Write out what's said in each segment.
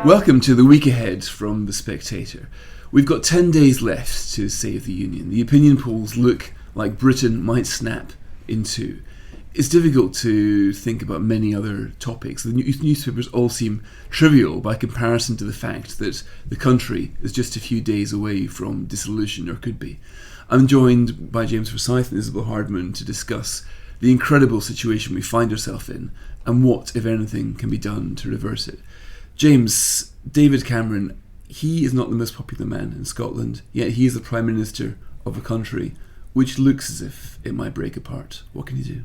Welcome to the week ahead from The Spectator. We've got 10 days left to save the Union. The opinion polls look like Britain might snap in two. It's difficult to think about many other topics. The newspapers all seem trivial by comparison to the fact that the country is just a few days away from dissolution, or could be. I'm joined by James Forsyth and Isabel Hardman to discuss the incredible situation we find ourselves in and what, if anything, can be done to reverse it. James, David Cameron, he is not the most popular man in Scotland, yet he is the Prime Minister of a country which looks as if it might break apart. What can he do?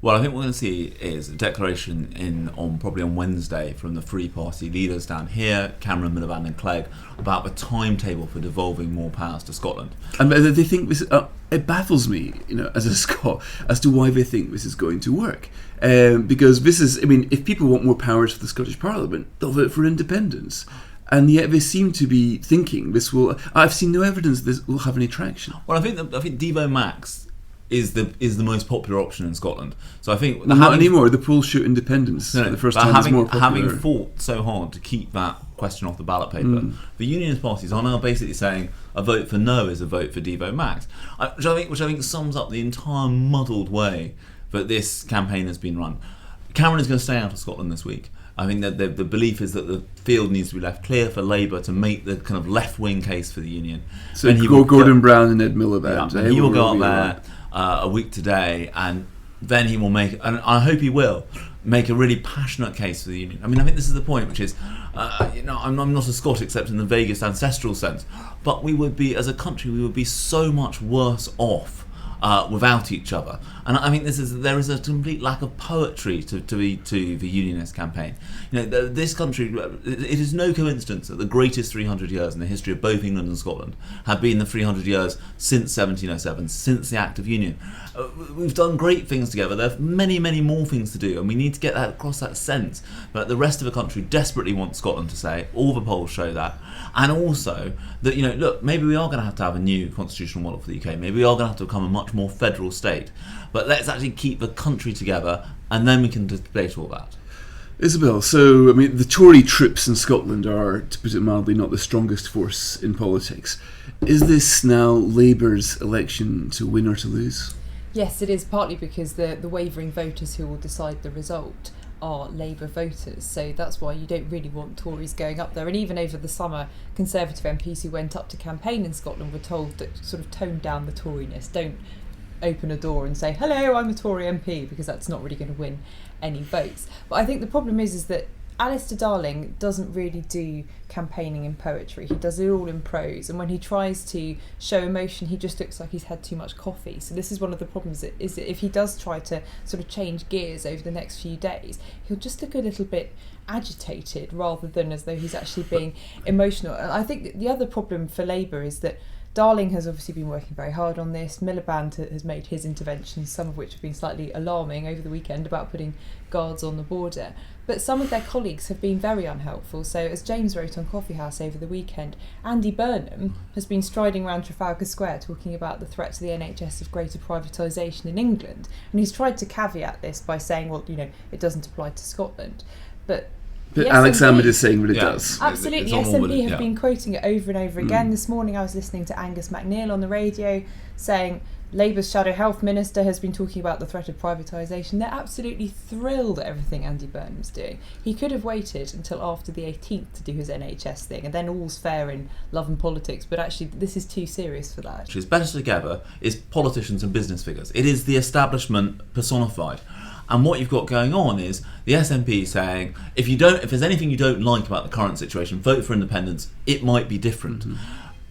Well, I think what we're going to see is a declaration probably on Wednesday from the Free Party leaders down here, Cameron, Miliband and Clegg, about the timetable for devolving more powers to Scotland. And they think this, it baffles me, as a Scot, as to why they think this is going to work. Because this is, if people want more powers for the Scottish Parliament, they'll vote for independence. And yet they seem to be thinking this will. I've seen no evidence this will have any traction. Well, I think Devo Max is the most popular option in Scotland. So I think not anymore. The polls show independence for the first time. Having fought so hard to keep that question off the ballot paper, the Unionist parties are now basically saying a vote for no is a vote for Devo Max, which I think sums up the entire muddled way that this campaign has been run. Cameron is going to stay out of Scotland this week. I think that the belief is that the field needs to be left clear for Labour to make the kind of left-wing case for the Union. So Gordon Brown and Ed Miliband. Yeah, he will go up there a week today, and then he will make, and I hope he will, make a really passionate case for the Union. I think this is the point, which is, I'm not a Scot except in the vaguest ancestral sense, but we would be, as a country, we would be so much worse off without each other. And I think there is a complete lack of poetry to the Unionist campaign. This country, it is no coincidence that the greatest 300 years in the history of both England and Scotland have been the 300 years since 1707, since the Act of Union. We've done great things together. There are many, many more things to do, and we need to get that across, that sense. But the rest of the country desperately wants Scotland to say, all the polls show that. And also that, look, maybe we are going to have a new constitutional model for the UK. Maybe we are going to have to become a much more federal state. But let's actually keep the country together, and then we can debate all that. Isabel, so the Tory troops in Scotland are, to put it mildly, not the strongest force in politics. Is this now Labour's election to win or to lose? Yes, it is, partly because the wavering voters who will decide the result are Labour voters, so that's why you don't really want Tories going up there. And even over the summer, Conservative MPs who went up to campaign in Scotland were told that sort of tone down the Toriness, don't open a door and say, hello, I'm a Tory MP, because that's not really going to win any votes. But I think the problem is that Alistair Darling doesn't really do campaigning in poetry. He does it all in prose, and when he tries to show emotion, he just looks like he's had too much coffee. So this is one of the problems, is that if he does try to sort of change gears over the next few days, he'll just look a little bit agitated rather than as though he's actually being emotional. And I think the other problem for Labour is that Darling has obviously been working very hard on this. Miliband has made his interventions, some of which have been slightly alarming over the weekend, about putting guards on the border. But some of their colleagues have been very unhelpful. So as James wrote on Coffee House over the weekend, Andy Burnham has been striding around Trafalgar Square talking about the threat to the NHS of greater privatisation in England. And he's tried to caveat this by saying, well, it doesn't apply to Scotland. But Alex Salmond is saying that it does. Absolutely, SNP have been quoting it over and over again. This morning I was listening to Angus MacNeil on the radio saying Labour's Shadow Health Minister has been talking about the threat of privatisation. They're absolutely thrilled at everything Andy Burnham's doing. He could have waited until after the 18th to do his NHS thing, and then all's fair in love and politics, but actually this is too serious for that. Which is better together is politicians and business figures. It is the establishment personified. And what you've got going on is the SNP saying, if there's anything you don't like about the current situation, vote for independence. It might be different.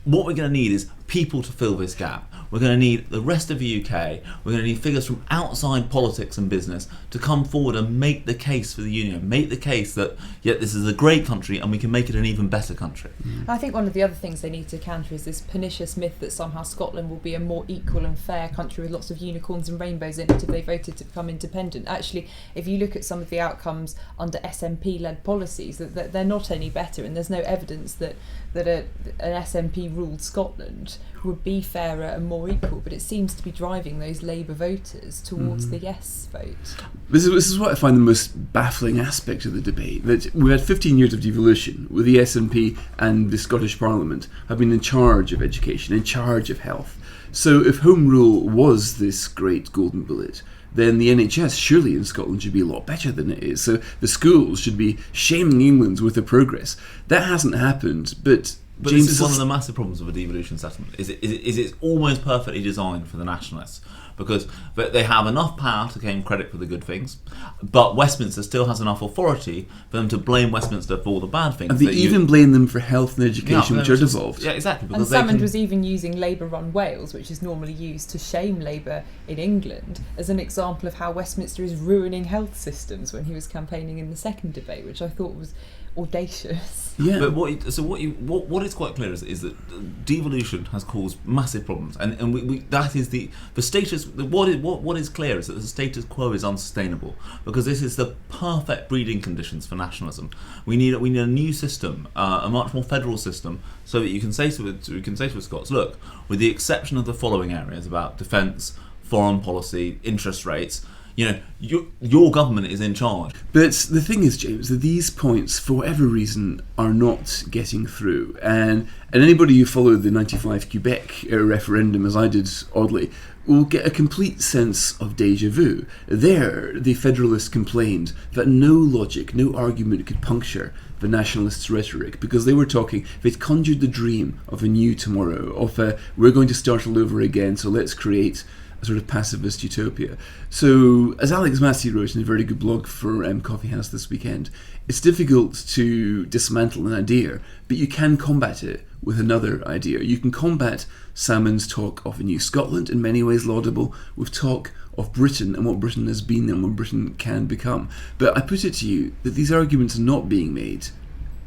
What we're going to need is people to fill this gap. We're going to need the rest of the UK. We're going to need figures from outside politics and business to come forward and make the case for the Union, make the case that, this is a great country and we can make it an even better country. I think one of the other things they need to counter is this pernicious myth that somehow Scotland will be a more equal and fair country with lots of unicorns and rainbows in it if they voted to become independent. Actually, if you look at some of the outcomes under SNP-led policies, that they're not any better, and there's no evidence that an SNP-ruled Scotland would be fairer and more equal, but it seems to be driving those Labour voters towards the yes vote. This is what I find the most baffling aspect of the debate, that we've had 15 years of devolution, where the SNP and the Scottish Parliament have been in charge of education, in charge of health. So if Home Rule was this great golden bullet, then the NHS surely in Scotland should be a lot better than it is. So the schools should be shaming England with their progress. That hasn't happened, but James, this is one of the massive problems of a devolution settlement. Is it's almost perfectly designed for the nationalists, because they have enough power to claim credit for the good things, but Westminster still has enough authority for them to blame Westminster for all the bad things. And they even blame them for health and education, which are devolved. Yeah, exactly. And Salmond was even using Labour-run Wales, which is normally used to shame Labour in England, as an example of how Westminster is ruining health systems when he was campaigning in the second debate, which I thought was audacious. Yeah. But what is quite clear is that devolution has caused massive problems, and we that is the status. What is clear is that the status quo is unsustainable, because this is the perfect breeding conditions for nationalism. We need a new system, a much more federal system, so that you can say to the Scots, look, with the exception of the following areas about defence, foreign policy, interest rates, your government is in charge. But the thing is, James, that these points, for whatever reason, are not getting through. And anybody who followed the 95 Quebec referendum, as I did oddly, will get a complete sense of déjà vu. There, the Federalists complained that no logic, no argument could puncture the nationalists' rhetoric, because they were talking, they'd conjured the dream of a new tomorrow, of we're going to start all over again, so let's create a sort of pacifist utopia. So, as Alex Massey wrote in a very good blog for Coffee House this weekend, it's difficult to dismantle an idea, but you can combat it with another idea. You can combat Salmond's talk of a new Scotland, in many ways laudable, with talk of Britain and what Britain has been and what Britain can become. But I put it to you that these arguments are not being made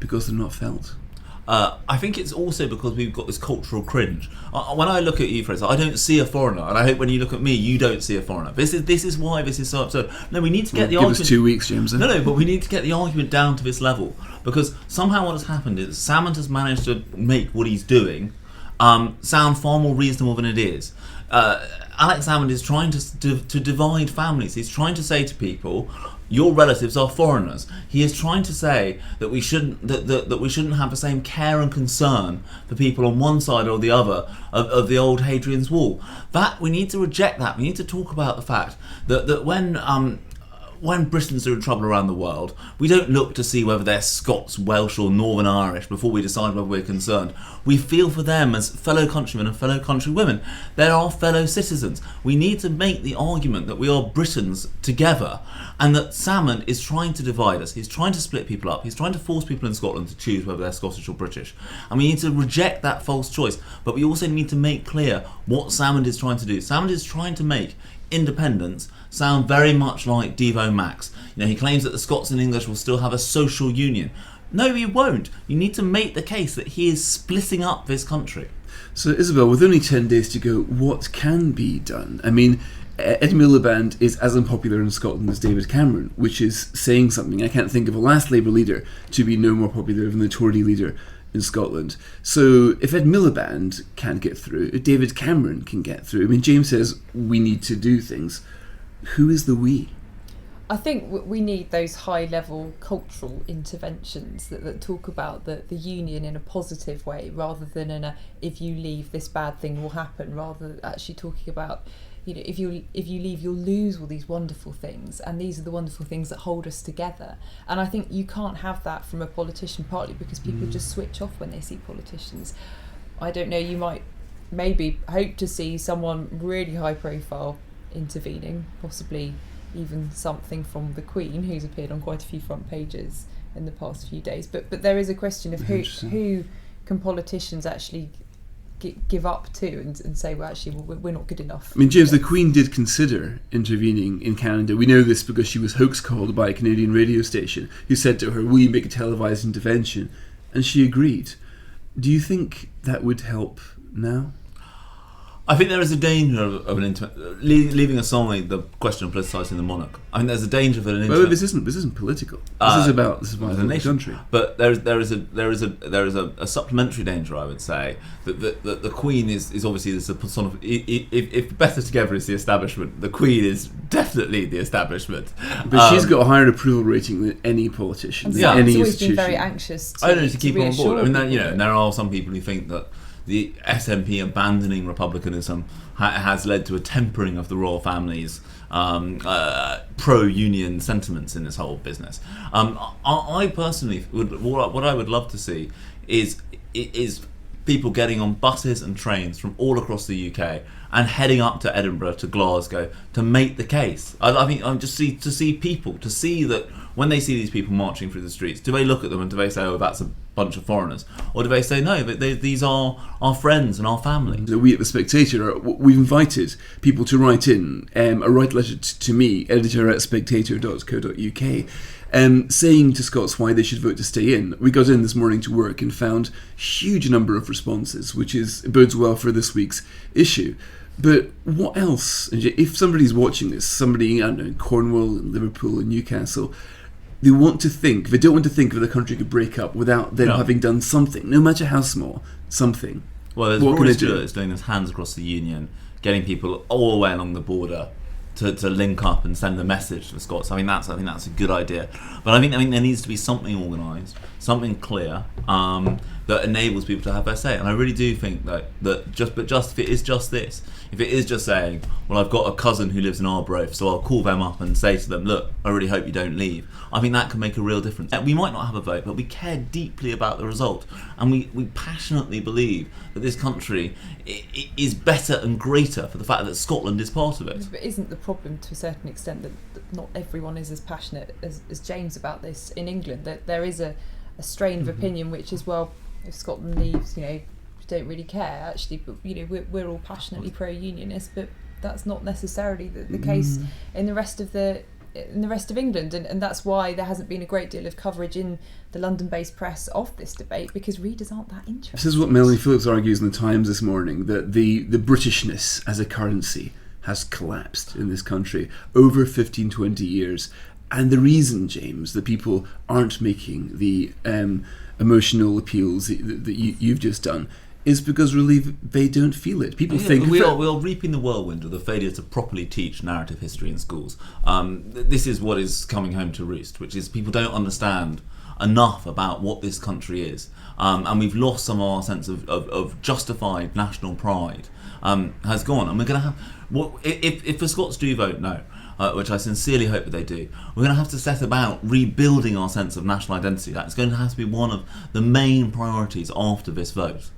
because they're not felt. I think it's also because we've got this cultural cringe. When I look at you, Fraser, I don't see a foreigner, and I hope when you look at me, you don't see a foreigner. This is why this is so absurd. No, we need to get the argument. Give us 2 weeks, James. No, but we need to get the argument down to this level, because somehow what has happened is Salmond has managed to make what he's doing sound far more reasonable than it is. Alex Salmond is trying to divide families. He's trying to say to people, your relatives are foreigners. He is trying to say that we shouldn't that we shouldn't have the same care and concern for people on one side or the other of the old Hadrian's Wall. That we need to reject that. We need to talk about the fact that when Britons are in trouble around the world, we don't look to see whether they're Scots, Welsh or Northern Irish before we decide whether we're concerned. We feel for them as fellow countrymen and fellow countrywomen. They're our fellow citizens. We need to make the argument that we are Britons together, and that Salmond is trying to divide us. He's trying to split people up. He's trying to force people in Scotland to choose whether they're Scottish or British. And we need to reject that false choice. But we also need to make clear what Salmond is trying to do. Salmond is trying to make independence sound very much like Devo Max. He claims that the Scots and English will still have a social union. No, he won't. You need to make the case that he is splitting up this country. So, Isabel, with only 10 days to go, what can be done? I mean, Ed Miliband is as unpopular in Scotland as David Cameron, which is saying something. I can't think of a last Labour leader to be no more popular than the Tory leader in Scotland. So if Ed Miliband can't get through, if David Cameron can get through, I mean, James says we need to do things. Who is the we? I think we need those high-level cultural interventions that talk about the union in a positive way, rather than in a if you leave this bad thing will happen, rather than actually talking about if you leave you'll lose all these wonderful things, and these are the wonderful things that hold us together. And I think you can't have that from a politician, partly because people just switch off when they see politicians. I don't know, you might maybe hope to see someone really high profile intervening, possibly even something from the Queen, who's appeared on quite a few front pages in the past few days. But there is a question of who can politicians actually give up to and say, well, actually, we're not good enough. I mean, James, the Queen did consider intervening in Canada. We know this because she was hoax called by a Canadian radio station who said to her, will you make a televised intervention? And she agreed. Do you think that would help now? I think there is a danger of leaving aside the question of politicising the monarch. I think there's a danger of an. Well, this isn't political. This is about the nation. country. But there is a supplementary danger, I would say, that the Queen is obviously this if better together is the establishment, the Queen is definitely the establishment. But she's got a higher approval rating than any politician, than any always institution. Been very anxious to keep her on board. I mean, people. there are some people who think that the SNP abandoning republicanism has led to a tempering of the royal family's pro-union sentiments in this whole business. I personally what I would love to see is people getting on buses and trains from all across the UK and heading up to Edinburgh, to Glasgow, to make the case. I think to see that when they see these people marching through the streets, do they look at them and do they say, oh, that's a bunch of foreigners? Or do they say, no, but these are our friends and our family? We at The Spectator, we've invited people to write in, write a letter to me, editor@spectator.co.uk, saying to Scots why they should vote to stay in. We got in this morning to work and found huge number of responses, which bodes well for this week's issue. But what else? If somebody's watching this, somebody, I don't know, in Cornwall, in Liverpool, in Newcastle, they don't want to think that the country could break up without them having done something, no matter how small, something. Well, there's Rory Stewart doing this hands across the union, getting people all the way along the border to link up and send a message to the Scots. I think that's a good idea. But I think there needs to be something organised, something clear, that enables people to have their say. And I really do think that if it is just this, if it is just saying, well, I've got a cousin who lives in Arbroath, so I'll call them up and say to them, look, I really hope you don't leave, I think that can make a real difference. We might not have a vote, but we care deeply about the result, and we passionately believe that this country is better and greater for the fact that Scotland is part of it. But isn't the problem to a certain extent that not everyone is as passionate as James about this in England? That there is a strain of opinion which is, well, if Scotland leaves, we don't really care actually, but we're all passionately pro-unionist, but that's not necessarily the case in the rest of England, and that's why there hasn't been a great deal of coverage in the London-based press of this debate, because readers aren't that interested. This is what Melanie Phillips argues in the Times this morning, that the Britishness as a currency has collapsed in this country over 15-20 years. And the reason, James, that people aren't making the emotional appeals that you've just done is because really they don't feel it. People think... We are reaping the whirlwind of the failure to properly teach narrative history in schools. This is what is coming home to roost, which is people don't understand enough about what this country is. And we've lost some of our sense of justified national pride has gone. And we're going to have... If the Scots do vote no, which I sincerely hope that they do, we're going to have to set about rebuilding our sense of national identity. That's going to have to be one of the main priorities after this vote.